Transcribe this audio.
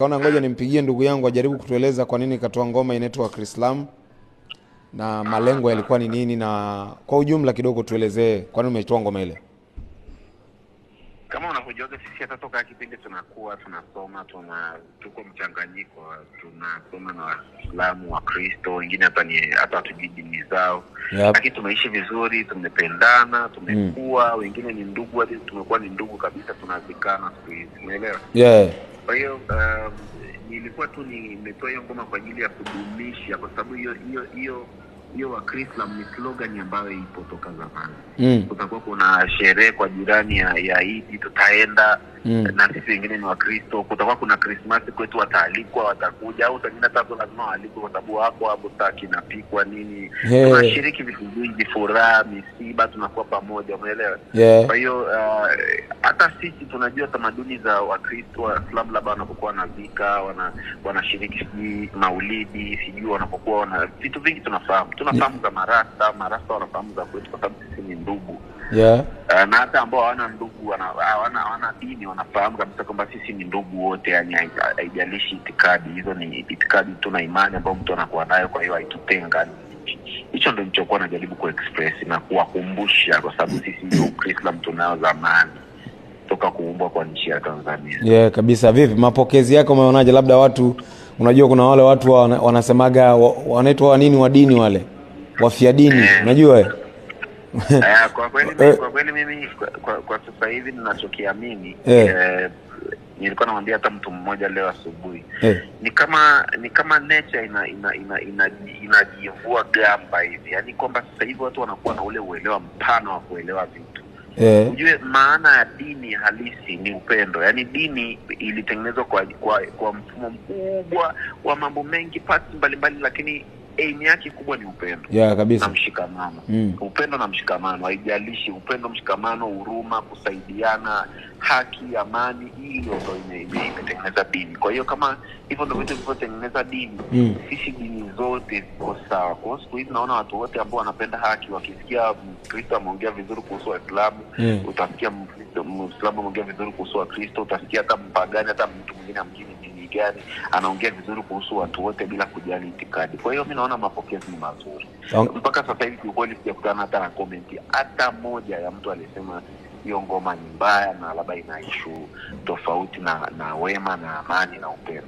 nikaona ngoja nimpigie ndugu yangu ajaribu kutueleza kwa nini katoa ngoma inaitwa Krislam na malengo yalikuwa ni nini, na kwa ujumla kidogo tuelezee kwa nini umetoa ngoma ile. Kama unavyojua sisi hata toka kipindi tunakuwa tunasoma, tuko mchanganyiko, tunasoma na Waislamu, wa Kristo, wengine hata hatujui dini zao. Lakini tumeishi vizuri, tumependana, tumekuwa, wengine ni ndugu, hadi tumekuwa ni ndugu kabisa, tunazikana siku hizi. Umeelewa? Kwa hiyo nilikuwa tu nimetoa hiyo ngoma kwa ajili ya kudumisha, kwa sababu hiyo wa Krislam ni slogan ambayo ipo toka zamani. Kutakuwa kuna sherehe kwa jirani ya Eid, tutaenda na sisi wengine ni wa Kristo. Kutakuwa kuna Christmas kwetu, wataalikwa, watakuja, au tangina tatu lazima waalikwe kwa sababu hapo saki napikwa nini. Tunashiriki vitu vingi, furaha, misiba, tunakuwa pamoja, umeelewa? Kwa hiyo hata sisi tunajua tamaduni za Wakristo, Waislamu labda wanapokuwa na zika, wanashiriki siji maulidi, siji wanapokuwa vitu vingi tunafahamu. Tunafahamu za marasta wanafahamu za kwetu kwa sababu sisi ni ndugu. Na hata ambao hawana ndugu, hawana dini, wanafahamu kabisa kwamba sisi ni ndugu wote, yani haijalishi itikadi. Hizo ni itikadi, tuna imani ambayo mtu anakuwa nayo, kwa hiyo haitutenga. Hicho ndio nilichokuwa najaribu kuexpress na kuwakumbusha, kwa sababu sisi ndio Krislam tunao zamani toka kuumbwa kwa nchi ya Tanzania. Kabisa. Vipi mapokezi yako, umeonaje? Labda watu, unajua kuna wale watu wanasemaga wanaitwa nini wa dini, wale wafia dini, unajua kwa kweli mimi kwa sasa hivi ninachokiamini, nilikuwa namwambia hata mtu mmoja leo asubuhi, ni kama nature inajivua gamba hivi, yani kwamba sasa hivi watu wanakuwa na ule uelewa mpana wa kuelewa vitu. Ujue maana ya dini halisi ni upendo. Yani dini ilitengenezwa kwa mfumo mkubwa wa mambo mengi, parts mbalimbali, lakini aim yake kubwa ni upendo. Kabisa. Na mshikamano. Upendo na mshikamano, haijalishi upendo, mshikamano, huruma, kusaidiana, haki, amani, hiyo ndio imetengeneza dini. Kwa hiyo kama hivyo ndio vitu vilivyotengeneza dini, sisi dini zote ziko sawa. Kwa siku hizi naona watu wote ambao wanapenda haki, wakisikia Kristo ameongea vizuri kuhusu Waislamu, utasikia Muislamu ameongea vizuri kuhusu Wakristo, utasikia hata mpagani, hata mtu mwingine amjini gani anaongea vizuri kuhusu watu wote bila kujali itikadi. Kwa hiyo mimi naona mapokezi ni mazuri. Mpaka sasa hivi kwa kweli sijakutana hata na comment hata moja ya mtu aliyesema hiyo ngoma ni mbaya na labda ina issue tofauti na wema na amani na upendo.